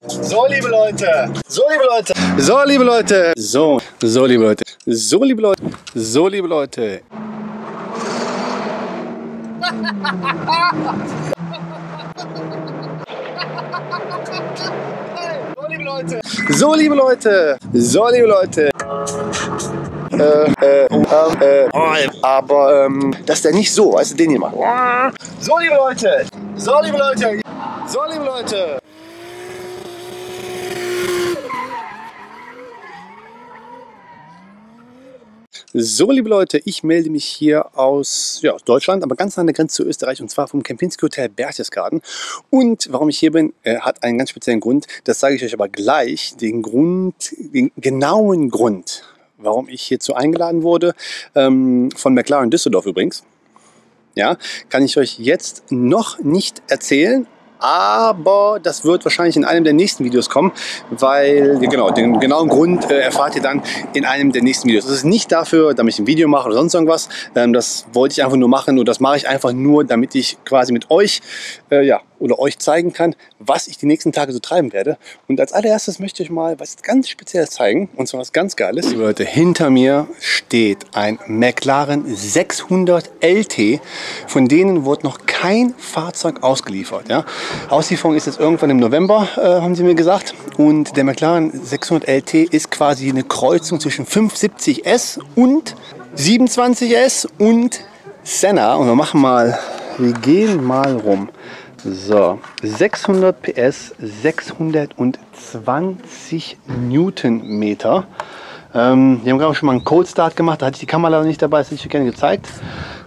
So, liebe Leute, so, liebe Leute, so, liebe Leute, so, liebe Leute, so, liebe Leute, so, liebe Leute. So, liebe Leute, so, liebe Leute, so, liebe Leute. Aber dass der nicht so, weißt du, den hier macht. So, liebe Leute, so, liebe Leute, so, liebe Leute. So, liebe Leute, ich melde mich hier aus Deutschland, aber ganz an der Grenze zu Österreich, und zwar vom Kempinski Hotel Berchtesgaden. Und warum ich hier bin, hat einen ganz speziellen Grund. Das sage ich euch aber gleich. Den genauen Grund, warum ich hierzu eingeladen wurde, von McLaren Düsseldorf übrigens, ja, kann ich euch jetzt noch nicht erzählen. Aber das wird wahrscheinlich in einem der nächsten Videos kommen, weil, genau, den genauen Grund erfahrt ihr dann in einem der nächsten Videos. Das ist nicht dafür, damit ich ein Video mache oder sonst irgendwas. Das wollte ich einfach nur machen, und das mache ich einfach nur, damit ich quasi mit euch, oder euch zeigen kann, was ich die nächsten Tage so treiben werde. Und als allererstes möchte ich euch mal was ganz Spezielles zeigen, und zwar was ganz Geiles. Liebe Leute, hinter mir steht ein McLaren 600 LT, von denen wurde noch kein Fahrzeug ausgeliefert. Ja? Auslieferung ist jetzt irgendwann im November, haben sie mir gesagt. Und der McLaren 600 LT ist quasi eine Kreuzung zwischen 570S und 27S und Senna. Und wir gehen mal rum. So, 600 PS, 620 Newtonmeter. Wir haben gerade schon mal einen Cold Start gemacht, da hatte ich die Kamera nicht dabei, das hätte ich euch gerne gezeigt.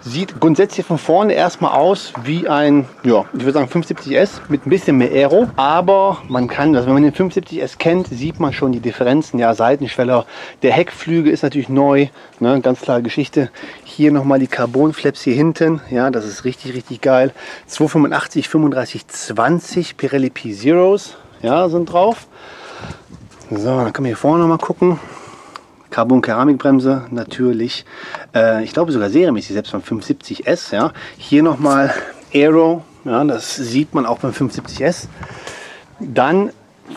Sieht grundsätzlich von vorne erstmal aus wie ein, ich würde sagen 570S mit ein bisschen mehr Aero. Aber man kann, also wenn man den 570S kennt, sieht man schon die Differenzen. Ja, Seitenschweller, der Heckflügel ist natürlich neu, ne, ganz klare Geschichte. Hier nochmal die Carbon-Flaps hier hinten, ja, das ist richtig, richtig geil. 285, 35, 20 Pirelli P Zeros, ja, sind drauf. So, dann können wir hier vorne nochmal gucken. Carbon-Keramikbremse natürlich, ich glaube sogar serienmäßig, selbst beim 570S. Ja. Hier nochmal Aero, ja, das sieht man auch beim 570S. Dann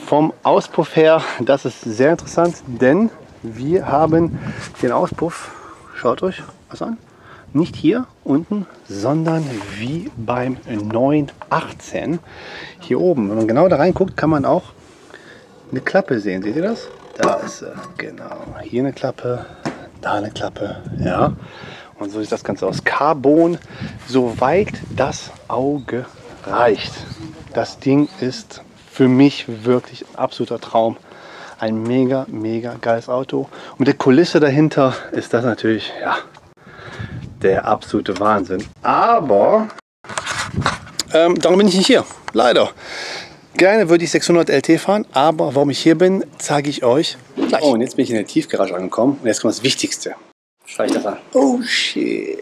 vom Auspuff her, das ist sehr interessant, denn wir haben den Auspuff, schaut euch was an, nicht hier unten, sondern wie beim 918 hier oben. Wenn man genau da reinguckt, kann man auch eine Klappe sehen, seht ihr das? Da ist sie, genau. Hier eine Klappe, da eine Klappe, ja. Und so sieht das Ganze aus. Carbon, soweit das Auge reicht. Das Ding ist für mich wirklich ein absoluter Traum. Ein mega, mega geiles Auto. Und mit der Kulisse dahinter ist das natürlich, der absolute Wahnsinn. Aber darum bin ich nicht hier, leider. Gerne würde ich 600 LT fahren, aber warum ich hier bin, zeige ich euch gleich. Oh, und jetzt bin ich in der Tiefgarage angekommen, und jetzt kommt das Wichtigste. Schau ich das an. Oh shit.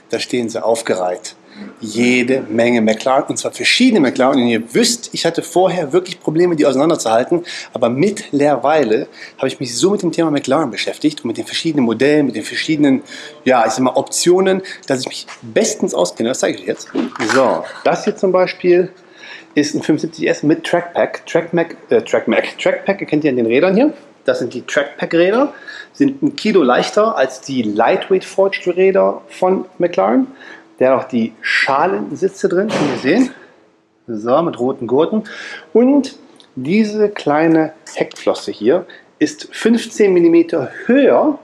Da stehen sie aufgereiht. Jede Menge McLaren, und zwar verschiedene McLaren. Und ihr wisst, ich hatte vorher wirklich Probleme, die auseinanderzuhalten. Aber mittlerweile habe ich mich so mit dem Thema McLaren beschäftigt und mit den verschiedenen Modellen, mit den verschiedenen, Optionen, dass ich mich bestens auskenne. Das zeige ich euch jetzt. So, das hier zum Beispiel ist ein 570S mit Trackpack. Trackpack, ihr kennt ihr an den Rädern hier. Das sind die Trackpack-Räder. Sind 1 Kilo leichter als die Lightweight Forged Räder von McLaren. Der hat auch die Schalensitze drin, könnt ihr sehen. So, mit roten Gurten. Und diese kleine Heckflosse hier ist 15 mm höher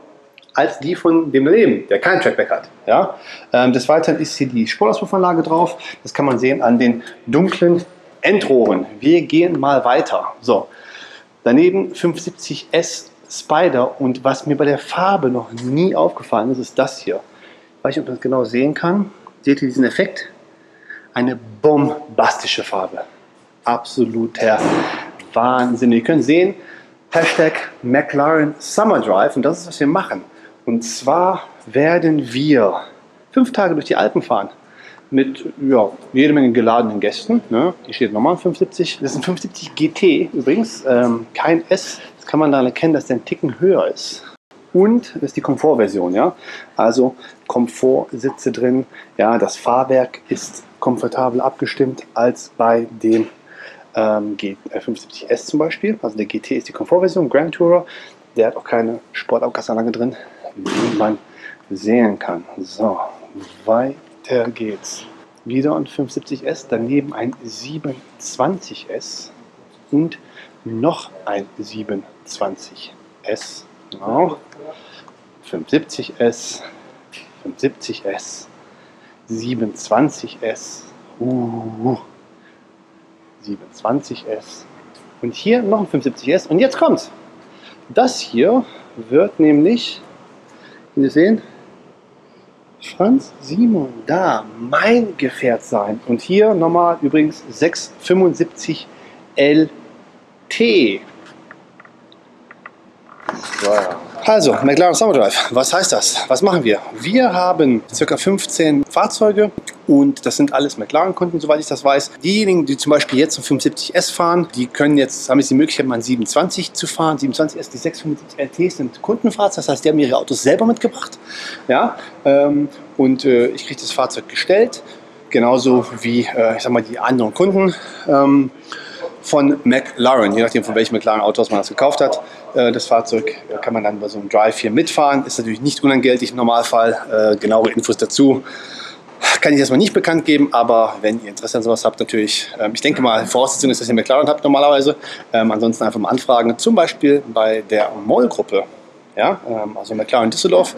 als die von dem daneben, der kein Trackback hat. Ja? Des Weiteren ist hier die Sportauspuffanlage drauf. Das kann man sehen an den dunklen Endrohren. Wir gehen mal weiter. So, daneben 570S Spider, und was mir bei der Farbe noch nie aufgefallen ist, ist das hier. Ich weiß nicht, ob man das genau sehen kann. Seht ihr diesen Effekt? Eine bombastische Farbe. Absoluter Wahnsinn. Ihr könnt sehen, Hashtag McLaren Summer Drive, und das ist, was wir machen. Und zwar werden wir 5 Tage durch die Alpen fahren. Mit jede Menge geladenen Gästen. Ne? Hier steht nochmal ein 570. Das ist ein 570 GT übrigens, kein S. Das kann man daran erkennen, dass der einen Ticken höher ist. Und das ist die Komfortversion. Ja? Also Komfortsitze drin. Ja, das Fahrwerk ist komfortabel abgestimmt als bei dem 75S zum Beispiel. Also der GT ist die Komfortversion, Grand Tourer. Der hat auch keine Sportabgasanlage drin, wie man sehen kann. So, weiter geht's. Wieder ein 75S, daneben ein 27S und noch ein 27S. Genau. 75S, 75S, 27S, 27S und hier noch ein 75S. Und jetzt kommt's. Das hier wird nämlich, wie Sie sehen, Franz Simon da, mein Gefährt sein. Und hier nochmal übrigens 675 LT. So. Also, McLaren Summer Drive, was heißt das? Was machen wir? Wir haben ca. 15 Fahrzeuge und das sind alles McLaren-Kunden, soweit ich das weiß. Diejenigen, die zum Beispiel jetzt einen 75S fahren, die haben jetzt die Möglichkeit, mal einen 27 zu fahren. 27S, die 675 LT sind Kundenfahrzeuge, das heißt, die haben ihre Autos selber mitgebracht. Ja, ich kriege das Fahrzeug gestellt, genauso wie ich sag mal, die anderen Kunden. Von McLaren, je nachdem von welchem McLaren-Autos man das gekauft hat. Das Fahrzeug kann man dann bei so einem Drive hier mitfahren. Ist natürlich nicht unentgeltlich im Normalfall. Genauere Infos dazu kann ich erstmal nicht bekannt geben, aber wenn ihr Interesse an sowas habt, natürlich, ich denke mal, Voraussetzung ist, dass ihr McLaren habt normalerweise. Ansonsten einfach mal anfragen, zum Beispiel bei der MOL-Gruppe. Ja, also McLaren Düsseldorf.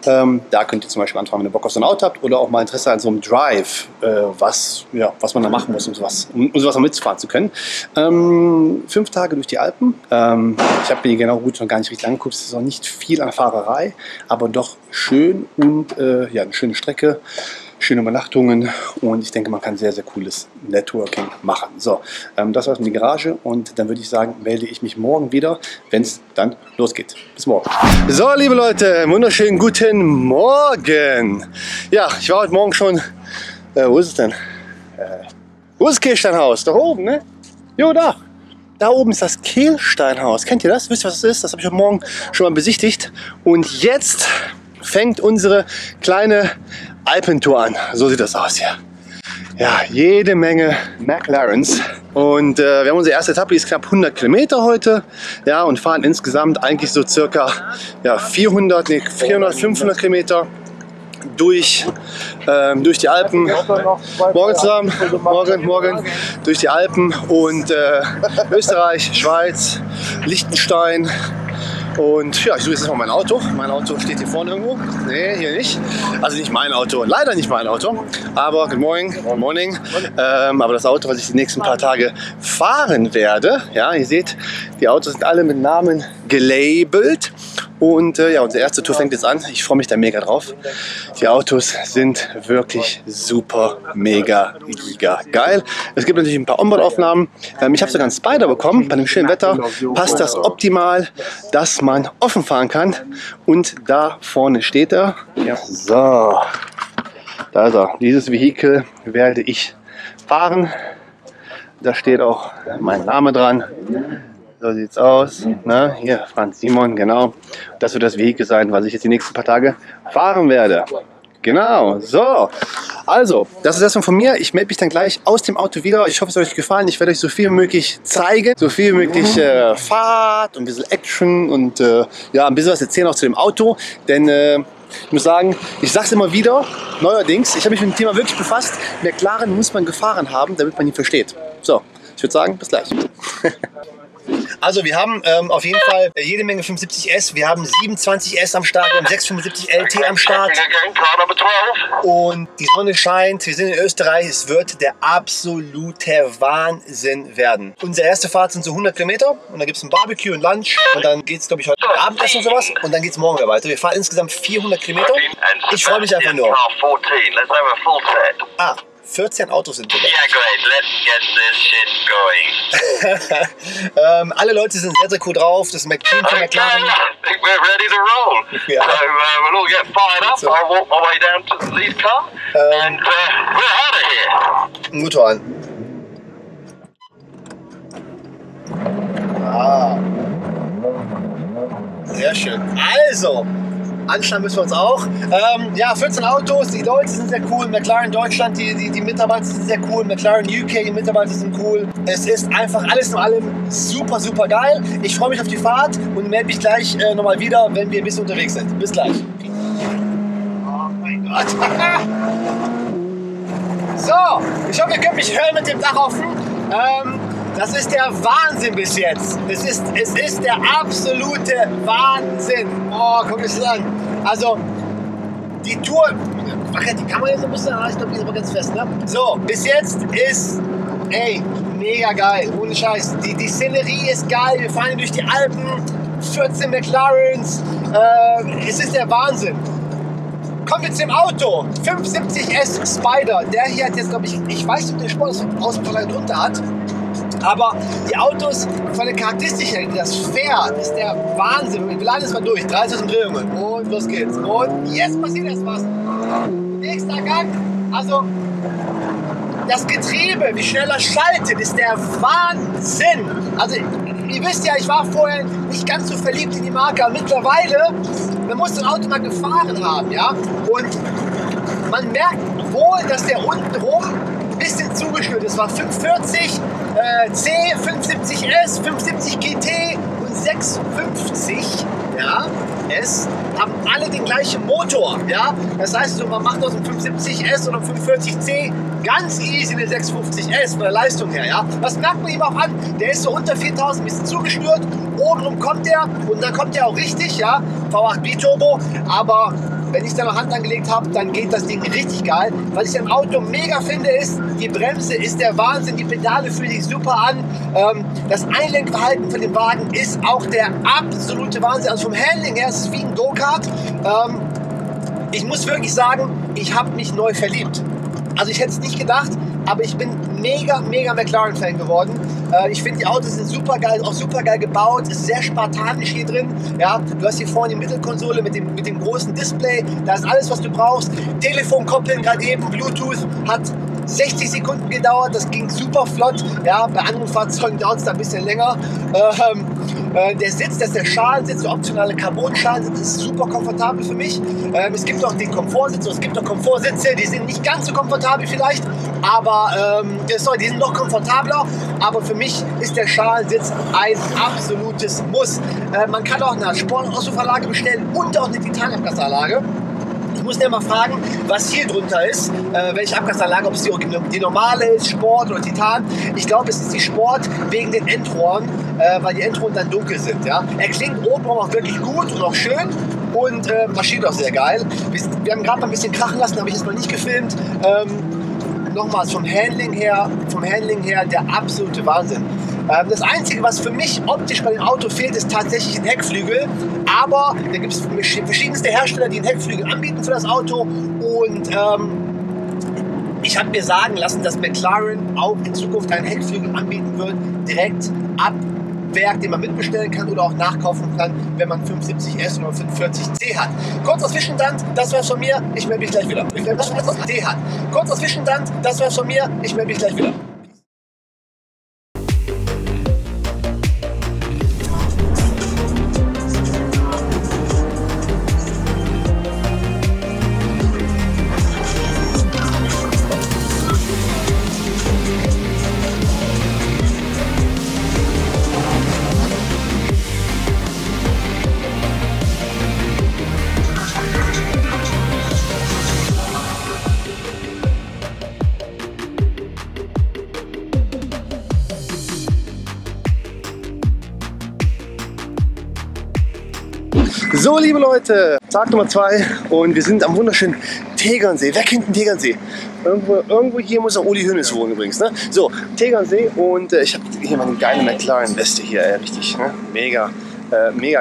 Da könnt ihr zum Beispiel anfangen, wenn ihr Bock auf so ein Auto habt oder auch mal Interesse an so einem Drive, was man da machen muss, um sowas mal mitzufahren zu können. 5 Tage durch die Alpen. Ich habe mir die genau Route noch gar nicht richtig angeguckt. Es ist noch nicht viel an Fahrerei, aber doch schön und eine schöne Strecke. Schöne Übernachtungen und ich denke, man kann sehr, sehr cooles Networking machen. So, das war's mit der Garage und dann würde ich sagen, melde ich mich morgen wieder, wenn es dann losgeht. Bis morgen. So, liebe Leute, wunderschönen guten Morgen. Ja, ich war heute Morgen schon, wo ist es denn? Wo ist das Kehlsteinhaus? Da oben, ne? Jo, da. Da oben ist das Kehlsteinhaus. Kennt ihr das? Wisst ihr, was das ist? Das habe ich heute Morgen schon mal besichtigt. Und jetzt fängt unsere kleine Alpentour an. So sieht das aus hier. Ja, jede Menge McLarens. Und wir haben unsere erste Etappe, die ist knapp 100 Kilometer heute. Ja, und fahren insgesamt eigentlich so circa 400, 500 Kilometer durch die Alpen. Morgen zusammen, morgen durch die Alpen und Österreich, Schweiz, Liechtenstein. Und ja, ich suche jetzt mal mein Auto. Mein Auto steht hier vorne irgendwo. Nee, hier nicht. Also nicht mein Auto, leider nicht mein Auto. Aber good morning. Aber das Auto, was ich die nächsten paar Tage fahren werde. Ja, ihr seht, die Autos sind alle mit Namen gelabelt. Und unsere erste Tour fängt jetzt an. Ich freue mich da mega drauf. Die Autos sind wirklich super, mega, giga geil. Es gibt natürlich ein paar Onboard-Aufnahmen. Ich habe sogar einen Spider bekommen. Bei dem schönen Wetter passt das optimal, dass man offen fahren kann. Und da vorne steht er. Ja. So, da ist er. Dieses Vehikel werde ich fahren. Da steht auch mein Name dran. So sieht's aus. Ne? Hier, Franz Simon, genau. Das wird das Vehikel sein, was ich jetzt die nächsten paar Tage fahren werde. Genau, so. Also, das ist erstmal von mir. Ich melde mich dann gleich aus dem Auto wieder. Ich hoffe, es hat euch gefallen. Ich werde euch so viel wie möglich zeigen. So viel wie möglich Fahrt und ein bisschen Action und ein bisschen was erzählen auch zu dem Auto. Denn ich muss sagen, ich sage es immer wieder, neuerdings, ich habe mich mit dem Thema wirklich befasst. McLaren muss man gefahren haben, damit man ihn versteht. So, ich würde sagen, bis gleich. Also wir haben auf jeden Fall jede Menge 75S, wir haben 27S am Start, wir haben 675 LT am Start und die Sonne scheint, wir sind in Österreich, es wird der absolute Wahnsinn werden. Unsere erste Fahrt sind so 100 Kilometer und dann gibt es ein Barbecue und Lunch und dann geht es, glaube ich, heute Abendessen und sowas und dann geht es morgen wieder weiter. Wir fahren insgesamt 400 Kilometer. Ich freue mich einfach nur. 14 Autos sind drin. Yeah, great. Let's get this shit going. Alle Leute sind sehr, sehr cool drauf. Das McLaren. I think we're ready to roll. Yeah. So we'll all get fired up. I'll walk my way down to the lead car and we're out of here. Motor an. Sehr schön. Also, Anschnallen müssen wir uns auch. Ja, 14 Autos, die Leute sind sehr cool. McLaren Deutschland, die Mitarbeiter sind sehr cool. McLaren UK, die Mitarbeiter sind cool. Es ist einfach alles in allem super, super geil. Ich freue mich auf die Fahrt und melde mich gleich nochmal wieder, wenn wir ein bisschen unterwegs sind. Bis gleich. Oh mein Gott. So, ich hoffe, ihr könnt mich hören mit dem Dach offen. Das ist der Wahnsinn bis jetzt. Es ist der absolute Wahnsinn. Oh, guck es an. Also, die Tour... Ach ja, die Kamera jetzt ein bisschen... Ich glaube, die ist aber ganz fest, ne? So, bis jetzt ist... Ey, mega geil. Ohne Scheiß. Die Szenerie ist geil. Wir fahren durch die Alpen. 14 McLarens. Es ist der Wahnsinn. Kommen wir zum Auto. 570S Spider. Der hier hat jetzt, glaube ich weiß nicht, ob der Sportauspuff drunter hat. Aber die Autos von der Charakteristik her, das fährt, ist der Wahnsinn. Wir laden es mal durch. 3000 Drehungen. Und los geht's. Und jetzt passiert erst was. Nächster Gang. Also, das Getriebe, wie schnell das schaltet, ist der Wahnsinn. Also, ihr wisst ja, ich war vorher nicht ganz so verliebt in die Marke. Aber mittlerweile, man muss das Auto mal gefahren haben, ja. Und man merkt wohl, dass der unten rum ein bisschen zugeschnürt ist. Es war 540 C, 570S, 570 GT und 650, ja, S, haben alle den gleichen Motor, ja. Das heißt, so, man macht aus dem 570S oder 540C ganz easy eine 650S von der Leistung her, ja. Das merkt man ihm auch an. Der ist so unter 4000, ein bisschen zugeschnürt. Obenrum kommt der und dann kommt der auch richtig, ja. V8 Biturbo, aber wenn ich da noch Hand angelegt habe, dann geht das Ding richtig geil. Was ich am Auto mega finde, ist, die Bremse ist der Wahnsinn, die Pedale fühlen sich super an. Das Einlenkverhalten von dem Wagen ist auch der absolute Wahnsinn. Also vom Handling her ist es wie ein Go-Kart. Ich muss wirklich sagen, ich habe mich neu verliebt. Also ich hätte es nicht gedacht, aber ich bin mega McLaren-Fan geworden. Ich finde, die Autos sind super geil, auch super geil gebaut, ist sehr spartanisch hier drin. Ja, du hast hier vorne die Mittelkonsole mit dem großen Display, da ist alles, was du brauchst. Telefon koppeln, gerade eben, Bluetooth, hat 60 Sekunden gedauert, das ging super flott. Ja, bei anderen Fahrzeugen dauert es da ein bisschen länger. Der Sitz, das ist der Schalensitz, der optionale Carbon-Schalensitz, ist super komfortabel für mich. Es gibt auch den Komfortsitz, es gibt auch Komfortsitze, die sind nicht ganz so komfortabel vielleicht, aber die sind noch komfortabler. Aber für mich ist der Schalensitz ein absolutes Muss. Man kann auch eine Sportauspuffanlage bestellen und auch eine Titanabgasanlage. Ich muss dir mal fragen, was hier drunter ist, welche Abgasanlage, ob es die normale ist, Sport oder Titan. Ich glaube, es ist die Sport wegen den Endrohren, weil die Endrohren dann dunkel sind. Ja? Er klingt oben auch wirklich gut und auch schön und marschiert auch sehr geil. Wir haben gerade mal ein bisschen krachen lassen, habe ich jetzt mal nicht gefilmt. Nochmals vom Handling her der absolute Wahnsinn. Das Einzige, was für mich optisch bei dem Auto fehlt, ist tatsächlich ein Heckflügel. Aber da gibt es verschiedenste Hersteller, die einen Heckflügel anbieten für das Auto. Und ich habe mir sagen lassen, dass McLaren auch in Zukunft einen Heckflügel anbieten wird, direkt ab Werk, den man mitbestellen kann oder auch nachkaufen kann, wenn man 570S oder 540C hat. Kurzer Zwischenstand, das war's von mir, ich melde mich gleich wieder. Kurzer Zwischenstand, das war's von mir, ich melde mich gleich wieder. So, liebe Leute, Tag Nummer 2 und wir sind am wunderschönen Tegernsee. Weg hinten Tegernsee. Irgendwo hier muss auch Uli Hoeneß wohnen übrigens. Ne? So, Tegernsee und ich habe hier mal eine geile McLaren-Weste hier, richtig, ne? Mega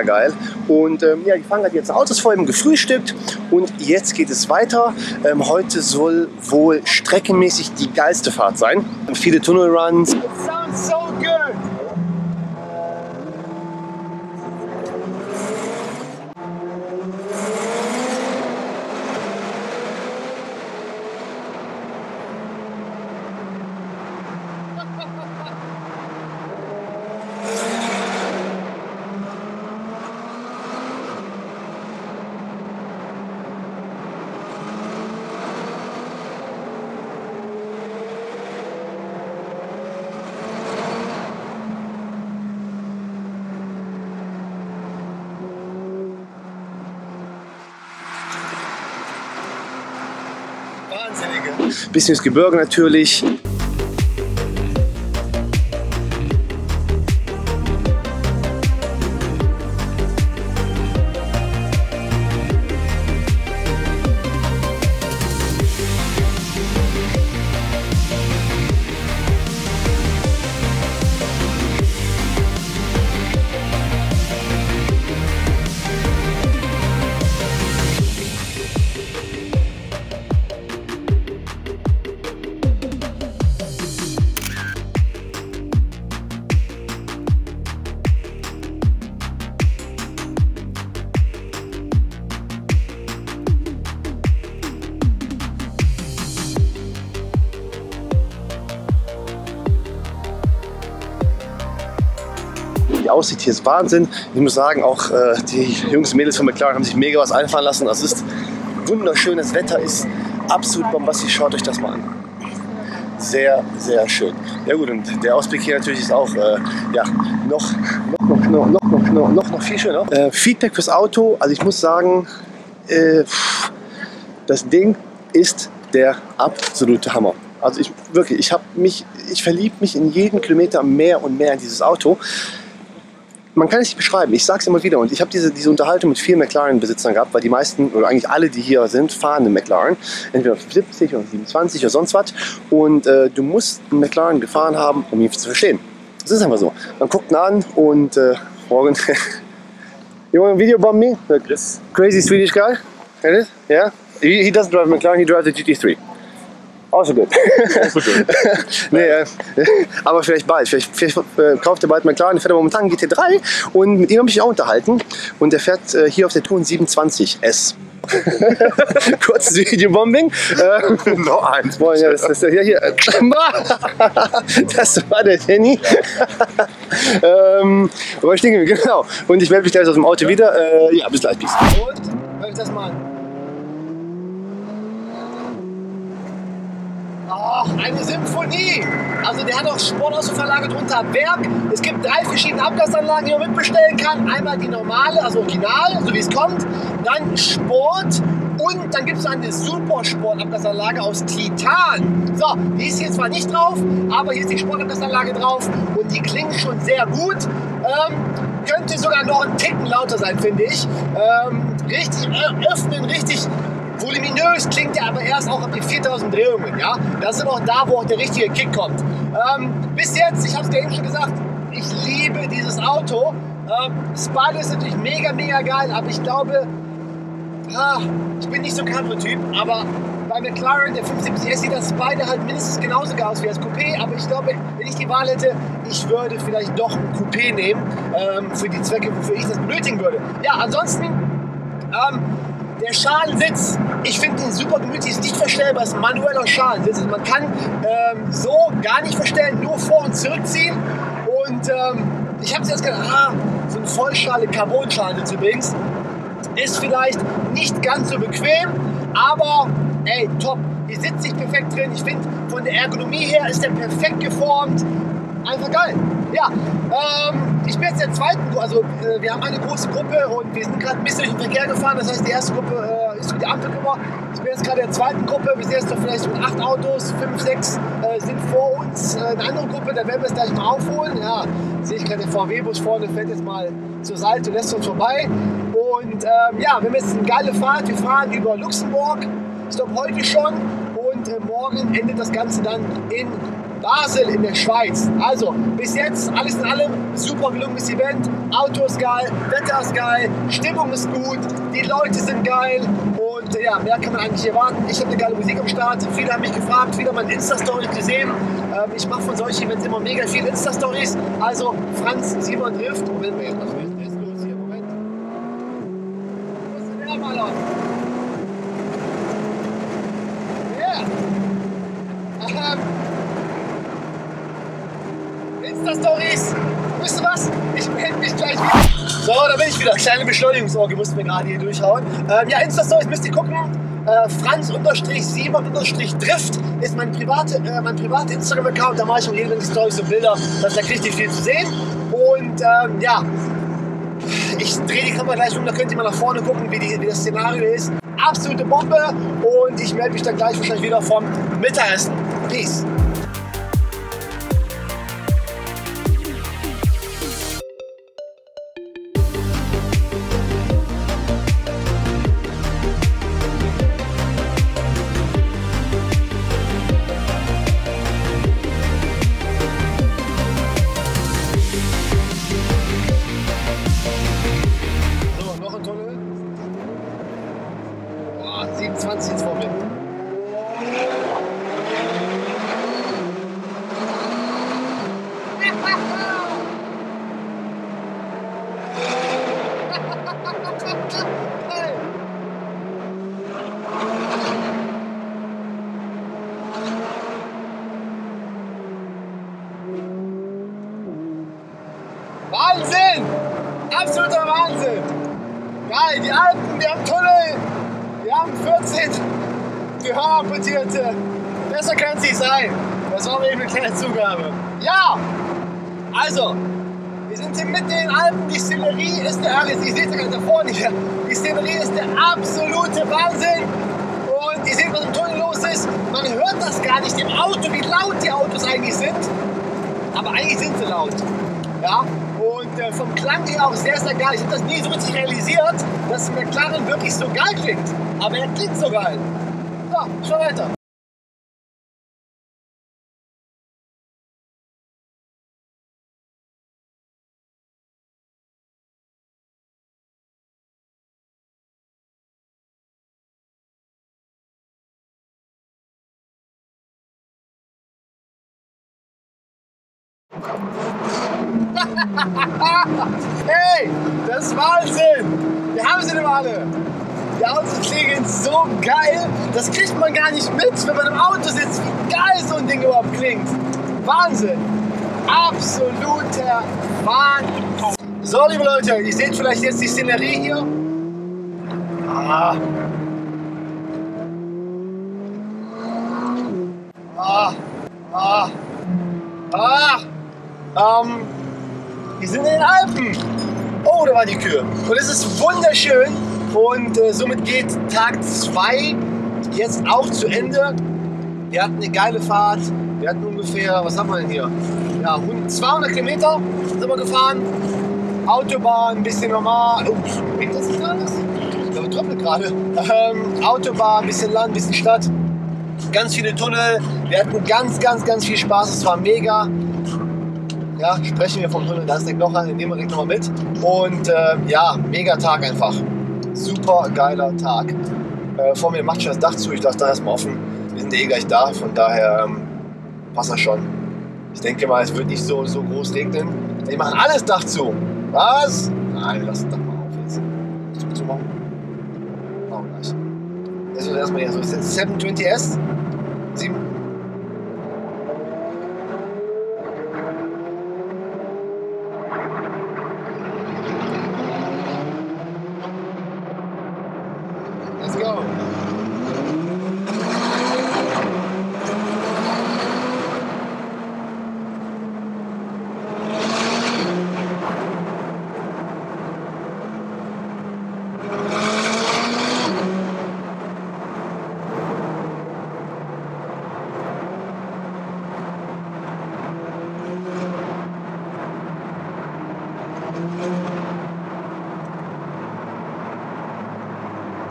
geil. Und ja, die fangen halt jetzt Autos vor, eben gefrühstückt und jetzt geht es weiter. Heute soll wohl streckenmäßig die geilste Fahrt sein. Viele Tunnelruns. It sounds so good. Wahnsinnige. Bisschen das Gebirge natürlich. Die Aussicht hier ist Wahnsinn. Ich muss sagen, auch die Jungs und Mädels von McLaren haben sich mega was einfallen lassen. Also es ist wunderschönes Wetter, ist absolut bombastisch. Schaut euch das mal an. Sehr, sehr schön. Ja gut, und der Ausblick hier natürlich ist auch ja, noch viel schöner. Feedback fürs Auto, also ich muss sagen, das Ding ist der absolute Hammer. Also ich verliebe mich in jeden Kilometer mehr und mehr in dieses Auto. Man kann es nicht beschreiben, ich sage es immer wieder und ich habe diese Unterhaltung mit vielen McLaren-Besitzern gehabt, weil die meisten, oder eigentlich alle, die hier sind, fahren einen McLaren, entweder 70 oder 27 oder sonst was und du musst einen McLaren gefahren haben, um ihn zu verstehen. Das ist einfach so. Man guckt ihn an und morgen, you want a video about me? Yes. Crazy Swedish guy? Yeah? He doesn't drive a McLaren, he drives the GT3. Also gut. Nee, aber vielleicht bald. Vielleicht kauft er bald McLaren. Der fährt momentan einen GT3 und mit ihm habe ich mich auch unterhalten. Und der fährt hier auf der Tour einen 27S. Kurzes Videobombing. Noch eins. Ja, das hier. Das war der Danny. Aber ich denke, genau. Und ich melde mich gleich aus dem Auto wieder. Ja, bis gleich. Peace. Und, hör ich das mal an. Ach, eine Symphonie! Also der hat auch Sportauspuffverlage drunter am Werk. Es gibt 3 verschiedene Abgasanlagen, die man mitbestellen kann. Einmal die normale, also original, so wie es kommt. Dann Sport und dann gibt es eine Supersport-Abgasanlage aus Titan. So, die ist hier zwar nicht drauf, aber hier ist die Sportabgasanlage drauf und die klingt schon sehr gut. Könnte sogar noch ein Ticken lauter sein, finde ich. Richtig öffnen, richtig voluminös klingt der aber erst auch ab die 4000 Drehungen. Ja? Das ist auch da, wo auch der richtige Kick kommt. Bis jetzt, ich habe es dir eben schon gesagt, ich liebe dieses Auto. Spider ist natürlich mega, mega geil, aber ich glaube, ich bin nicht so ein Cabrio-Typ, aber bei McLaren, der 570S, sieht das Spider halt mindestens genauso geil aus wie das Coupé, aber ich glaube, wenn ich die Wahl hätte, ich würde vielleicht doch ein Coupé nehmen, für die Zwecke, wofür ich das benötigen würde. Ja, ansonsten, der Schalensitz, ich finde ihn super gemütlich, ist nicht verstellbar, ist ein manueller Schalensitz. Also man kann so gar nicht verstellen, nur vor- und zurückziehen. Und ich habe jetzt gedacht, so ein Vollschale Carbon-Schalensitz übrigens, ist vielleicht nicht ganz so bequem, aber ey, top. Hier sitze ich perfekt drin. Ich finde, von der Ergonomie her ist der perfekt geformt. Einfach geil. Ja, ich bin jetzt der zweiten, also wir haben eine große Gruppe und wir sind gerade ein bisschen durch den Verkehr gefahren. Das heißt, die erste Gruppe ist durch die Ampel gekommen. Ich bin jetzt gerade in der zweiten Gruppe. Wir sind jetzt noch vielleicht so 8 Autos, 5, 6 sind vor uns. Eine andere Gruppe, da werden wir es gleich mal aufholen. Ja, sehe ich gerade, der VW-Bus vorne fährt jetzt mal zur Seite und lässt uns vorbei. Und ja, wir haben jetzt eine geile Fahrt. Wir fahren über Luxemburg. Ich glaube heute schon. Und morgen endet das Ganze dann in Basel in der Schweiz. Also bis jetzt alles in allem super gelungenes Event. Auto ist geil, Wetter ist geil, Stimmung ist gut, die Leute sind geil und ja, mehr kann man eigentlich erwarten. Ich habe eine geile Musik am Start. Viele haben mich gefragt, viele haben meine Insta-Stories gesehen. Ich mache von solchen Events immer mega viele Insta-Stories. Also Franz Simon Drift. Moment, was ist los hier? Moment. Was ist denn der mal auf? Insta-Stories. Wisst ihr was? Ich melde mich gleich wieder. So, da bin ich wieder. Kleine Beschleunigungsorgie mussten wir gerade hier durchhauen. Ja, Insta-Stories müsst ihr gucken. Franz_Simon_Drift ist mein privater Instagram-Account. Da mache ich auch jede Menge Stories und Bilder. Da kriegt ihr viel zu sehen. Und ja, ich drehe die Kamera gleich um. Da könnt ihr mal nach vorne gucken, wie das Szenario ist. absolute Bombe und ich melde mich dann gleich wahrscheinlich wieder vom Mittagessen. Peace. So, noch ein Tunnel. 27 jetzt vor mir. Wahnsinn! Absoluter Wahnsinn! Geil, die Alpen, wir haben Tunnel, wir haben 14 Gehöramputierte. Besser kann es nicht sein. Das war mir eben eine kleine Zugabe. Ja! Also, wir sind hier mitten in den Alpen. Die Szenerie ist ihr seht ja ganz da vorne hier. Die Szenerie ist der absolute Wahnsinn. Und ihr seht, was im Tunnel los ist. Man hört das gar nicht im Auto, wie laut die Autos eigentlich sind. Aber eigentlich sind sie laut. Ja? Und vom Klang her auch sehr, sehr geil. Ich habe das nie so richtig realisiert, dass McLaren wirklich so geil klingt. Aber er klingt so geil. So, schon weiter. Hey, das ist Wahnsinn! Wir haben sie denn alle! Die Autos klingen so geil, das kriegt man gar nicht mit, wenn man im Auto sitzt, wie geil so ein Ding überhaupt klingt. Wahnsinn! Absoluter Wahnsinn! So, liebe Leute, ihr seht vielleicht jetzt die Szenerie hier. Wir sind in den Alpen. Oh, da war die Kühe. Und es ist wunderschön. Und somit geht Tag 2 jetzt auch zu Ende. Wir hatten eine geile Fahrt. Wir hatten ungefähr, was haben wir denn hier? Ja, 200 Kilometer sind wir gefahren. Autobahn, ein bisschen normal. Oh, regnet das nicht alles? Ich glaube, tröpfelt gerade. Autobahn, ein bisschen Land, ein bisschen Stadt. Ganz viele Tunnel. Wir hatten ganz viel Spaß. Es war mega. Ja, sprechen wir vom Tunnel, da ist der Knocher, den nehmen wir direkt nochmal mit. Und ja, mega Tag einfach. Super geiler Tag. Vor mir macht schon das Dach zu, ich lasse da erstmal offen. Wir sind eh gleich da, von daher passt das schon. Ich denke mal, es wird nicht so groß regnen. Die machen alles Dach zu. Was? Nein, lass das Dach mal auf jetzt. Was zu machen? Machen wir gleich. Das wird erstmal hier so 720S. 7. Let's go.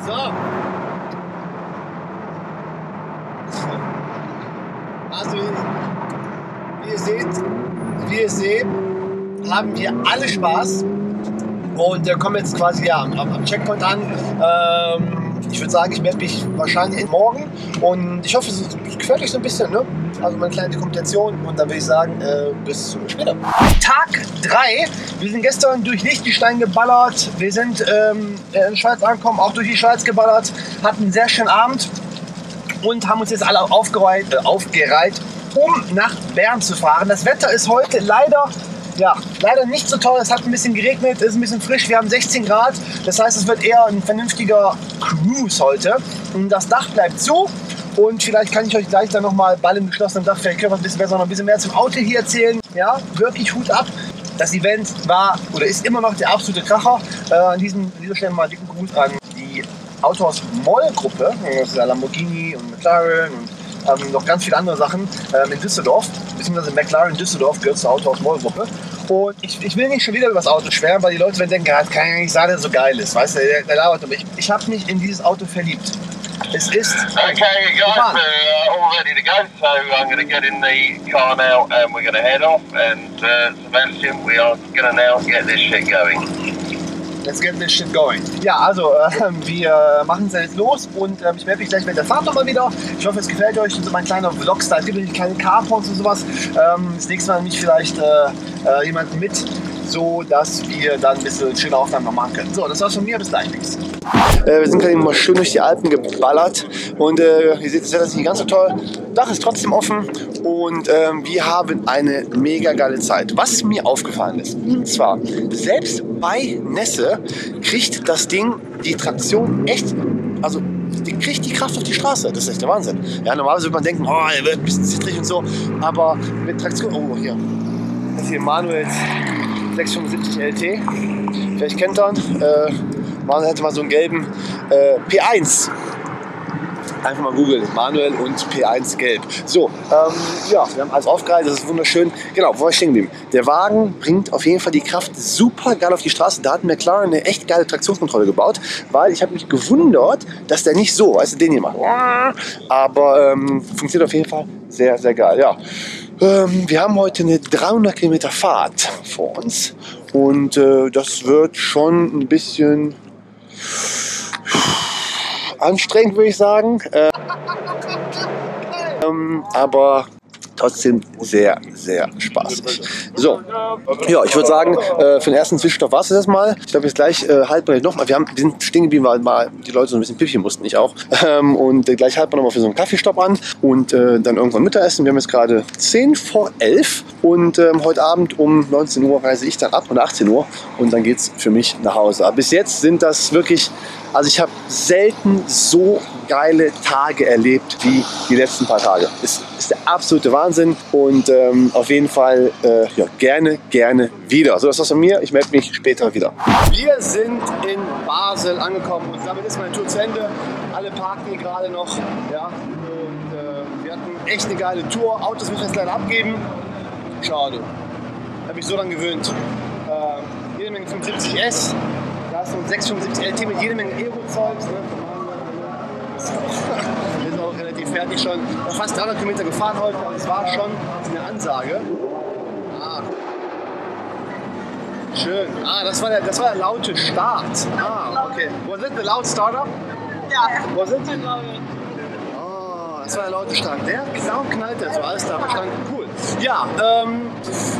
So. Also, wie ihr seht, haben wir alle Spaß und kommen jetzt quasi ja, am Checkpoint an. Ich würde sagen, ich melde mich wahrscheinlich morgen und ich hoffe, es gefällt euch so ein bisschen, ne? Also meine kleine Dokumentation und dann würde ich sagen, bis später. Tag 3. Wir sind gestern durch Liechtenstein geballert. Wir sind in der Schweiz angekommen, auch durch die Schweiz geballert. Hatten einen sehr schönen Abend und haben uns jetzt alle aufgereiht, um nach Bern zu fahren. Das Wetter ist heute leider nicht so toll. Es hat ein bisschen geregnet, ist ein bisschen frisch. Wir haben 16 Grad. Das heißt, es wird eher ein vernünftiger Cruise heute. Und das Dach bleibt zu. Und vielleicht kann ich euch gleich dann nochmal Ball im geschlossenen Dach, vielleicht können wir ein bisschen besser noch ein bisschen mehr zum Auto hier erzählen. Ja, wirklich Hut ab. Das Event war oder ist immer noch der absolute Kracher. An dieser Stelle mal dicken Gruß an die Autohaus Moll-Gruppe, das ist ja Lamborghini und McLaren und noch ganz viele andere Sachen in Düsseldorf, beziehungsweise McLaren Düsseldorf gehört zur Autohaus Moll-Gruppe. Und ich will nicht schon wieder über das Auto schwärmen, weil die Leute werden denken, kann ja nicht sein, dass er so geil ist. Weißt du, der labert. Aber ich habe mich in dieses Auto verliebt. Es ist. Okay, you guys are all ready to go, so I'm going to get in the car now and we're going to head off. And Sebastian, we are going to now get this shit going. Let's get this shit going. Ja, also wir machen es jetzt los und ich melde mich gleich mit der Fahrt nochmal wieder. Ich hoffe, es gefällt euch. So mein kleiner Vlog-Style. Es gibt nämlich keine Carports und sowas. Das nächste Mal nämlich vielleicht jemanden mit, so dass wir dann ein bisschen schöne Aufnahmen noch machen können. So, das war's von mir. Bis gleich. Wir sind gerade mal schön durch die Alpen geballert und ihr seht, das ist nicht ganz so toll. Dach ist trotzdem offen und wir haben eine mega geile Zeit. Was mir aufgefallen ist, und zwar, selbst bei Nässe kriegt das Ding die Traktion echt, also die kriegt die Kraft auf die Straße. Das ist echt der Wahnsinn. Ja, normalerweise würde man denken, oh, er wird ein bisschen zittrig und so, aber mit Traktion, oh, hier, das ist hier Manuels 675 LT. Vielleicht kennt ihr ihn. Manuel hatte mal so einen gelben P1. Einfach mal googeln, Manuel und P1 gelb. So, ja, wir haben alles aufgehalten, das ist wunderschön. Genau, wo war ich stehen geblieben? Der Wagen bringt auf jeden Fall die Kraft super geil auf die Straße. Da hat McLaren eine echt geile Traktionskontrolle gebaut, weil ich habe mich gewundert, dass der nicht so, weißt du, den hier macht. Aber funktioniert auf jeden Fall sehr, sehr geil, ja. Wir haben heute eine 300 Kilometer Fahrt vor uns und das wird schon ein bisschen anstrengend, würde ich sagen, aber trotzdem sehr, sehr spaßig. So, ja, ich würde sagen, für den ersten Zwischenstopp war es das mal. Ich glaube, jetzt gleich halten wir noch mal. Wir sind stehen geblieben, weil mal die Leute so ein bisschen pipi mussten, ich auch. Und gleich halten wir noch mal für so einen Kaffeestopp an und dann irgendwann Mittagessen. Wir haben jetzt gerade 10 vor 11 und heute Abend um 19 Uhr reise ich dann ab, oder 18 Uhr, und dann geht es für mich nach Hause. Aber bis jetzt sind das wirklich, also ich habe selten so geile Tage erlebt wie die letzten paar Tage. Es ist der absolute Wahnsinn und auf jeden Fall ja, gerne wieder. So, das war's von mir. Ich melde mich später wieder. Wir sind in Basel angekommen und damit ist meine Tour zu Ende. Alle parken hier gerade noch. Ja, und wir hatten echt eine geile Tour. Autos müssen wir jetzt leider abgeben. Schade. Ich habe mich so daran gewöhnt. Jede Menge 75S. Da ist so ein 675 LT mit jede Menge Aero-Zeugs. Wir sind auch relativ fertig schon. Fast 300 Kilometer gefahren heute, aber es war schon eine Ansage. Ah. Schön. Ah, das war der laute Start. Ah, okay. Was it the loud starter? Ja. Was it? Oh, das war der laute Start. Der Sound knallte, so alles da verstanden. Cool. Ja,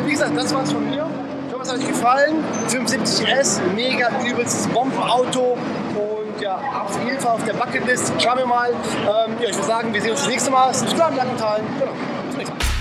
wie gesagt, das war's von mir. Ich hoffe, es hat euch gefallen. 75S, mega übelstes Bombenauto. Und ja, auf jeden Fall auf der Bucketlist. Schauen wir mal. Ja, ich würde sagen, wir sehen uns das nächste Mal. Subscribe, liken, teilen. Genau. Bis zum nächsten Mal.